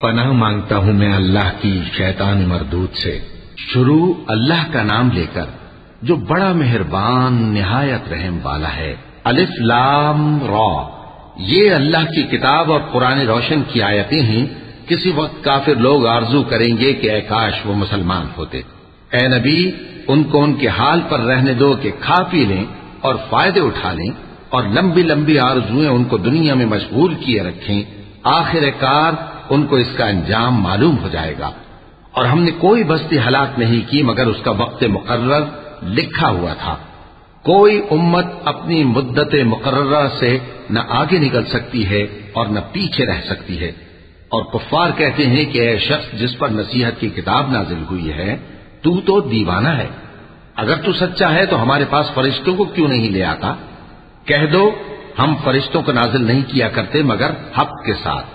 پناہ مانگتا ہوں میں اللہ کی شیطان مردود سے۔ شروع اللہ کا نام لے کر جو بڑا مہربان نہایت رحم والا ہے۔ الف لام را، یہ اللہ کی کتاب اور قرآن روشن کی آیتیں ہیں۔ کسی وقت کافر لوگ آرزو کریں گے کہ اے کاش وہ مسلمان ہوتے۔ اے نبی، ان کو ان کے حال پر رہنے دو کہ کھا پی لیں اور فائدے اٹھا لیں، اور لمبی لمبی آرزویں ان کو دنیا میں مشغول کیے رکھیں۔ آخر کار ان کو اس کا انجام معلوم ہو جائے گا۔ اور ہم نے کوئی بستی ہلاک نہیں کی مگر اس کا وقت مقرر لکھا ہوا تھا۔ کوئی امت اپنی مدت مقررہ سے نہ آگے نکل سکتی ہے اور نہ پیچھے رہ سکتی ہے۔ اور کفار کہتے ہیں کہ اے شخص جس پر نصیحت کی کتاب نازل ہوئی ہے، تو دیوانہ ہے۔ اگر تو سچا ہے تو ہمارے پاس فرشتوں کو کیوں نہیں لے آتا؟ کہہ دو ہم فرشتوں کو نازل نہیں کیا کرتے مگر حق کے ساتھ،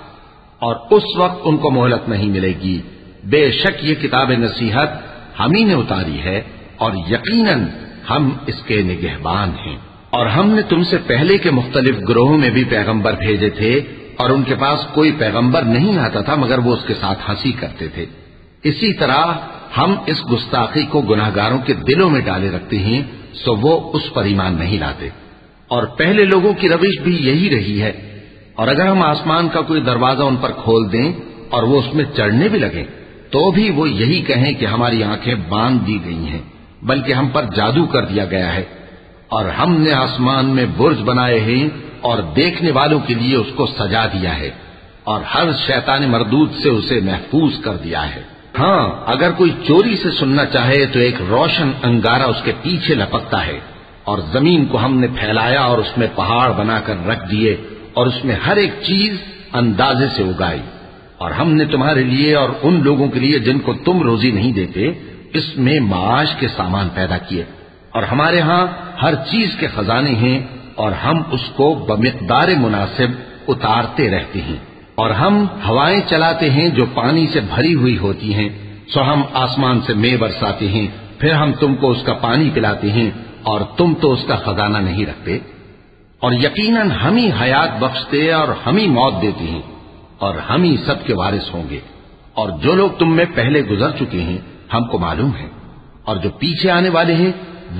اور اس وقت ان کو مہلت نہیں ملے گی۔ بے شک یہ کتاب نصیحت ہم ہی نے اتاری ہے، اور یقیناً ہم اس کے نگہبان ہیں۔ اور ہم نے تم سے پہلے کے مختلف گروہوں میں بھی پیغمبر بھیجے تھے، اور ان کے پاس کوئی پیغمبر نہیں آتا تھا مگر وہ اس کے ساتھ ہنسی کرتے تھے۔ اسی طرح ہم اس گستاخی کو گناہگاروں کے دلوں میں ڈالے رکھتے ہیں، سو وہ اس پر ایمان نہیں لاتے۔ اور پہلے لوگوں کی روش بھی یہی رہی ہے۔ اور اگر ہم آسمان کا کوئی دروازہ ان پر کھول دیں اور وہ اس میں چڑھنے بھی لگیں تو بھی وہ یہی کہیں کہ ہماری آنکھیں باندھ دی گئی ہیں، بلکہ ہم پر جادو کر دیا گیا ہے۔ اور ہم نے آسمان میں برج بنائے ہیں اور دیکھنے والوں کے لیے اس کو سجا دیا ہے، اور ہر شیطان مردود سے اسے محفوظ کر دیا ہے۔ ہاں، اگر کوئی چوری سے سننا چاہے تو ایک روشن انگارہ اس کے پیچھے لپکتا ہے، اور زمین کو ہم نے پھیلایا اور اس میں پہاڑ بنا کر رکھ دیے، اور اس میں ہر ایک چیز اندازے سے اگائی۔ اور ہم نے تمہارے لیے اور ان لوگوں کے لیے جن کو تم روزی نہیں دیتے اس میں معاش کے سامان پیدا کیے، اور ہمارے ہاں ہر چیز کے خزانے ہیں، اور ہم اس کو بمقدار مناسب اتارتے رہتے ہیں۔ اور ہم ہوائیں چلاتے ہیں جو پانی سے بھری ہوئی ہوتی ہیں، سو ہم آسمان سے مے برساتے ہیں، پھر ہم تم کو اس کا پانی پلاتے ہیں، اور تم تو اس کا خزانہ نہیں رکھتے۔ اور یقیناً ہم ہی حیات بخشتے اور ہم ہی موت دیتے ہیں، اور ہم ہی سب کے وارث ہوں گے۔ اور جو لوگ تم میں پہلے گزر چکے ہیں ہم کو معلوم ہے، اور جو پیچھے آنے والے ہیں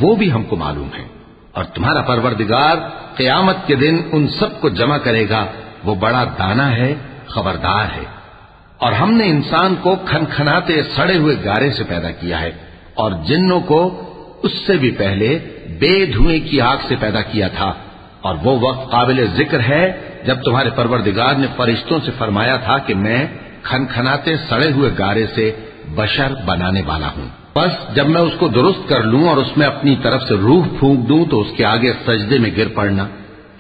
وہ بھی ہم کو معلوم ہے۔ اور تمہارا پروردگار قیامت کے دن ان سب کو جمع کرے گا، وہ بڑا دانا ہے، خبردار ہے۔ اور ہم نے انسان کو کھنکھناتے سڑے ہوئے گارے سے پیدا کیا ہے، اور جنوں کو اس سے بھی پہلے بے دھوئیں کی آگ سے پیدا کیا تھا۔ اور وہ وقت قابل ذکر ہے جب تمہارے پروردگار نے فرشتوں سے فرمایا تھا کہ میں کھنکھناتے سڑے ہوئے گارے سے بشر بنانے والا ہوں، بس جب میں اس کو درست کر لوں اور اس میں اپنی طرف سے روح پھونک دوں تو اس کے آگے سجدے میں گر پڑنا۔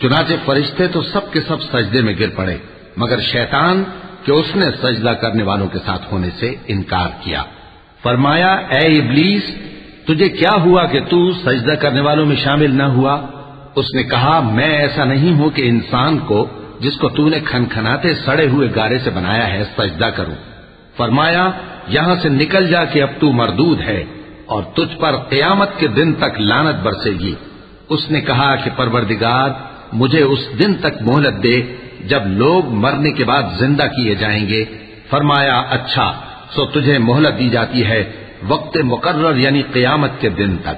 چنانچہ فرشتے تو سب کے سب سجدے میں گر پڑے مگر شیطان کہ اس نے سجدہ کرنے والوں کے ساتھ ہونے سے انکار کیا۔ فرمایا اے ابلیس، تجھے کیا ہوا کہ تو سجدہ کرنے والوں میں شامل نہ ہوا؟ اس نے کہا میں ایسا نہیں ہوں کہ انسان کو جس کو تو نے کھنکھناتے سڑے ہوئے گارے سے بنایا ہے سجدہ کروں۔ فرمایا یہاں سے نکل جا کہ اب تو مردود ہے اور تجھ پر قیامت کے دن تک لعنت برسے گی۔ اس نے کہا کہ پروردگار مجھے اس دن تک مہلت دے جب لوگ مرنے کے بعد زندہ کیے جائیں گے۔ فرمایا اچھا، سو تجھے مہلت دی جاتی ہے وقت مقرر یعنی قیامت کے دن تک۔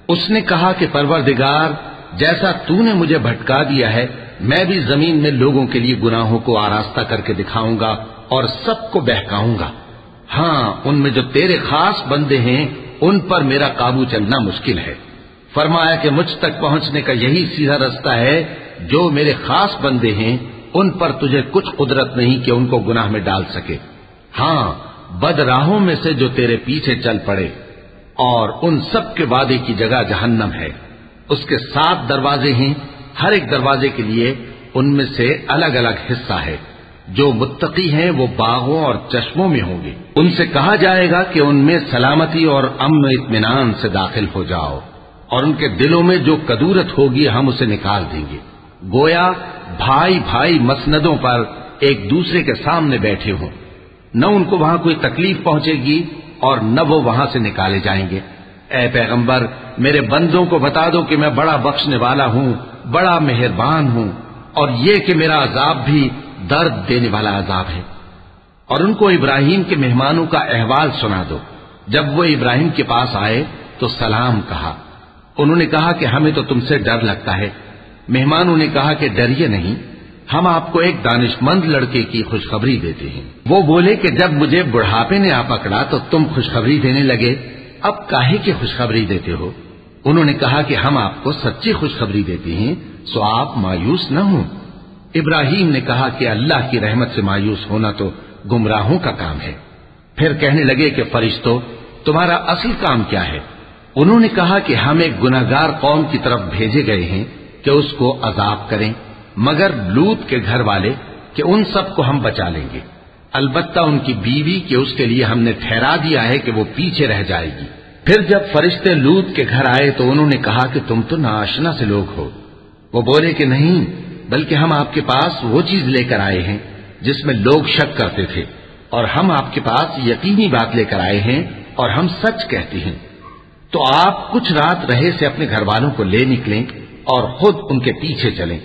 اس نے کہا کہ پروردگار جیسا تو نے مجھے بھٹکا دیا ہے میں بھی زمین میں لوگوں کے لیے گناہوں کو آراستہ کر کے دکھاؤں گا اور سب کو بہکاؤں گا۔ ہاں، ان میں جو تیرے خاص بندے ہیں ان پر میرا قابو چلنا مشکل ہے۔ فرمایا کہ مجھ تک پہنچنے کا یہی سیدھا رستہ ہے، جو میرے خاص بندے ہیں ان پر تجھے کچھ قدرت نہیں کہ ان کو گناہ میں ڈال سکے۔ ہاں، بد راہوں میں سے جو تیرے پیچھے چل پڑے، اور ان سب کے وعدے کی جگہ جہنم ہے۔ اس کے 7 دروازے ہیں، ہر ایک دروازے کے لیے ان میں سے الگ الگ حصہ ہے۔ جو متقی ہیں وہ باغوں اور چشموں میں ہوں گے۔ ان سے کہا جائے گا کہ ان میں سلامتی اور امن و اطمینان سے داخل ہو جاؤ، اور ان کے دلوں میں جو کدورت ہوگی ہم اسے نکال دیں گے، گویا بھائی بھائی مسندوں پر ایک دوسرے کے سامنے بیٹھے ہوں۔ نہ ان کو وہاں کوئی تکلیف پہنچے گی اور نہ وہ وہاں سے نکالے جائیں گے۔ اے پیغمبر میرے بندوں کو بتا دو کہ میں بڑا بخشنے والا ہوں، بڑا مہربان ہوں، اور یہ کہ میرا عذاب بھی درد دینے والا عذاب ہے۔ اور ان کو ابراہیم کے مہمانوں کا احوال سنا دو۔ جب وہ ابراہیم کے پاس آئے تو سلام کہا۔ انہوں نے کہا کہ ہمیں تو تم سے ڈر لگتا ہے۔ مہمانوں نے کہا کہ ڈریے نہیں، ہم آپ کو ایک دانشمند لڑکے کی خوشخبری دیتے ہیں۔ وہ بولے کہ جب مجھے بڑھاپے نے آ پکڑا تو تم خوشخبری دینے لگے، اب کاہے کی خوشخبری دیتے ہو؟ انہوں نے کہا کہ ہم آپ کو سچی خوشخبری دیتے ہیں، سو آپ مایوس نہ ہوں۔ ابراہیم نے کہا کہ اللہ کی رحمت سے مایوس ہونا تو گمراہوں کا کام ہے۔ پھر کہنے لگے کہ فرشتوں، تمہارا اصل کام کیا ہے؟ انہوں نے کہا کہ ہم ایک گناہگار قوم کی طرف بھیجے گئے ہیں کہ اس کو عذاب کریں، مگر لوط کے گھر والے کہ ان سب کو ہم بچا لیں گے، البتہ ان کی بیوی کہ اس کے لیے ہم نے ٹھہرا دیا ہے کہ وہ پیچھے رہ جائے گی۔ پھر جب فرشتے لوط کے گھر آئے تو انہوں نے کہا کہ تم تو ناآشنا سے لوگ ہو۔ وہ بولے کہ نہیں، بلکہ ہم آپ کے پاس وہ چیز لے کر آئے ہیں جس میں لوگ شک کرتے تھے، اور ہم آپ کے پاس یقینی بات لے کر آئے ہیں اور ہم سچ کہتے ہیں۔ تو آپ کچھ رات رہے سے اپنے گھر والوں کو لے نکلیں اور خود ان کے پیچھے چلیں،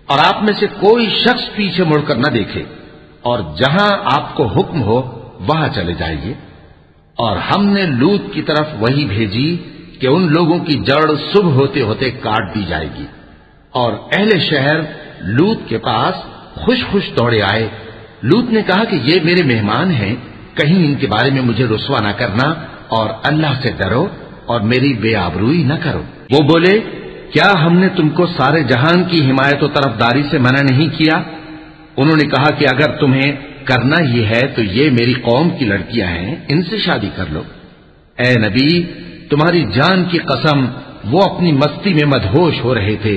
اور آپ میں سے کوئی شخص پیچھے مڑ کر نہ دیکھے، اور جہاں آپ کو حکم ہو وہاں چلے جائیے۔ اور ہم نے لوط کی طرف وہی بھیجی کہ ان لوگوں کی جڑ صبح ہوتے ہوتے کاٹ دی جائے گی۔ اور اہل شہر لوط کے پاس خوش خوش دوڑے آئے۔ لوط نے کہا کہ یہ میرے مہمان ہیں، کہیں ان کے بارے میں مجھے رسوا نہ کرنا، اور اللہ سے ڈرو اور میری بے آبروئی نہ کرو۔ وہ بولے، کیا ہم نے تم کو سارے جہان کی حمایت و طرفداری سے منع نہیں کیا؟ انہوں نے کہا کہ اگر تمہیں کرنا ہی ہے تو یہ میری قوم کی لڑکیاں ہیں، ان سے شادی کر لو۔ اے نبی، تمہاری جان کی قسم، وہ اپنی مستی میں مدہوش ہو رہے تھے،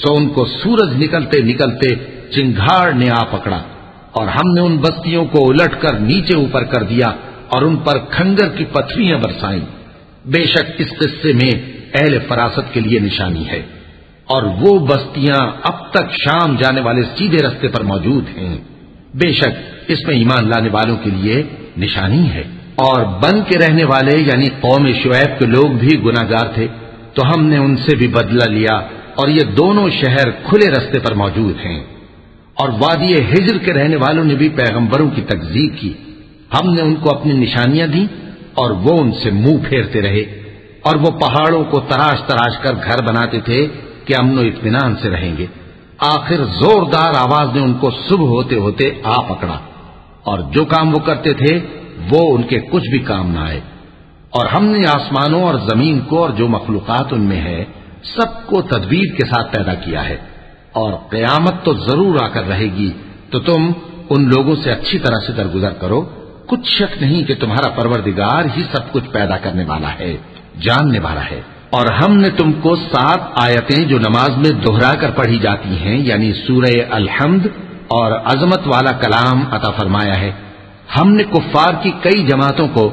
سو ان کو سورج نکلتے نکلتے چنگھاڑ نے آ پکڑا، اور ہم نے ان بستیوں کو الٹ کر نیچے اوپر کر دیا اور ان پر کھنگر کی پتھریاں برسائیں۔ بے شک اس قصے میں اہل فراست کے لیے نشانی ہے، اور وہ بستیاں اب تک شام جانے والے سیدھے رستے پر موجود ہیں۔ بے شک اس میں ایمان لانے والوں کے لیے نشانی ہے۔ اور بن کے رہنے والے یعنی قوم شعیب کے لوگ بھی گناہگار تھے، تو ہم نے ان سے بھی بدلہ لیا، اور یہ دونوں شہر کھلے رستے پر موجود ہیں۔ اور وادی ہجر کے رہنے والوں نے بھی پیغمبروں کی تکذیب کی، ہم نے ان کو اپنی نشانیاں دی اور وہ ان سے منہ پھیرتے رہے، اور وہ پہاڑوں کو تراش تراش کر گھر بناتے تھے کہ امن و اطمینان سے رہیں گے۔ آخر زوردار آواز نے ان کو صبح ہوتے ہوتے آ پکڑا، اور جو کام وہ کرتے تھے وہ ان کے کچھ بھی کام نہ آئے۔ اور ہم نے آسمانوں اور زمین کو اور جو مخلوقات ان میں ہے سب کو تدبیر کے ساتھ پیدا کیا ہے، اور قیامت تو ضرور آ کر رہے گی، تو تم ان لوگوں سے اچھی طرح سے درگزر کرو۔ کچھ شک نہیں کہ تمہارا پروردگار ہی سب کچھ پیدا کرنے والا ہے، جاننے والا ہے۔ اور ہم نے تم کو 7 آیتیں جو نماز میں دہرا کر پڑھی جاتی ہیں یعنی سورہ الحمد اور عظمت والا کلام عطا فرمایا ہے۔ ہم نے کفار کی کئی جماعتوں کو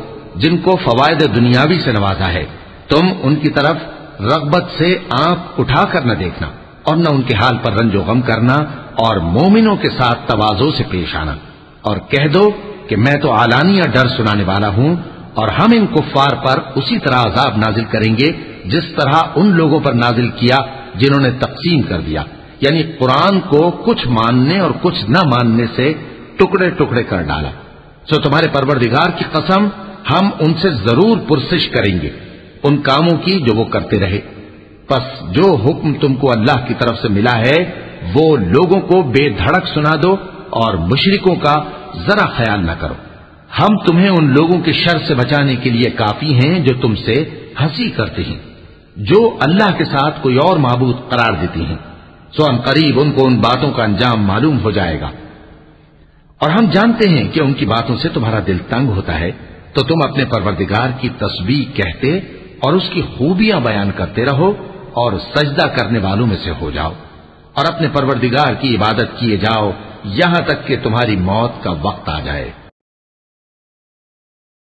جن کو فوائد دنیاوی سے نوازا ہے، تم ان کی طرف رغبت سے آنکھ اٹھا کر نہ دیکھنا، اور نہ ان کے حال پر رنج و غم کرنا، اور مومنوں کے ساتھ تواضع سے پیش آنا، اور کہہ دو کہ میں تو اعلانیہ ڈر سنانے والا ہوں، اور ہم ان کفار پر اسی طرح عذاب نازل کریں گے جس طرح ان لوگوں پر نازل کیا جنہوں نے تقسیم کر دیا، یعنی قرآن کو کچھ ماننے اور کچھ نہ ماننے سے ٹکڑے ٹکڑے کر ڈالا۔ سو تمہارے پروردگار کی قسم، ہم ان سے ضرور پرسش کریں گے ان کاموں کی جو وہ کرتے رہے۔ پس جو حکم تم کو اللہ کی طرف سے ملا ہے وہ لوگوں کو بے دھڑک سنا دو، اور مشرکوں کا ذرا خیال نہ کرو۔ ہم تمہیں ان لوگوں کے شر سے بچانے کے لیے کافی ہیں جو تم سے ہنسی کرتے ہیں، جو اللہ کے ساتھ کوئی اور معبود قرار دیتے ہیں، سو ان قریب ان کو ان باتوں کا انجام معلوم ہو جائے گا۔ اور ہم جانتے ہیں کہ ان کی باتوں سے تمہارا دل تنگ ہوتا ہے، تو تم اپنے پروردگار کی تسبیح کہتے اور اس کی خوبیاں بیان کرتے رہو، اور سجدہ کرنے والوں میں سے ہو جاؤ، اور اپنے پروردگار کی عبادت کیے جاؤ یہاں تک کہ تمہاری موت کا وقت آ جائے۔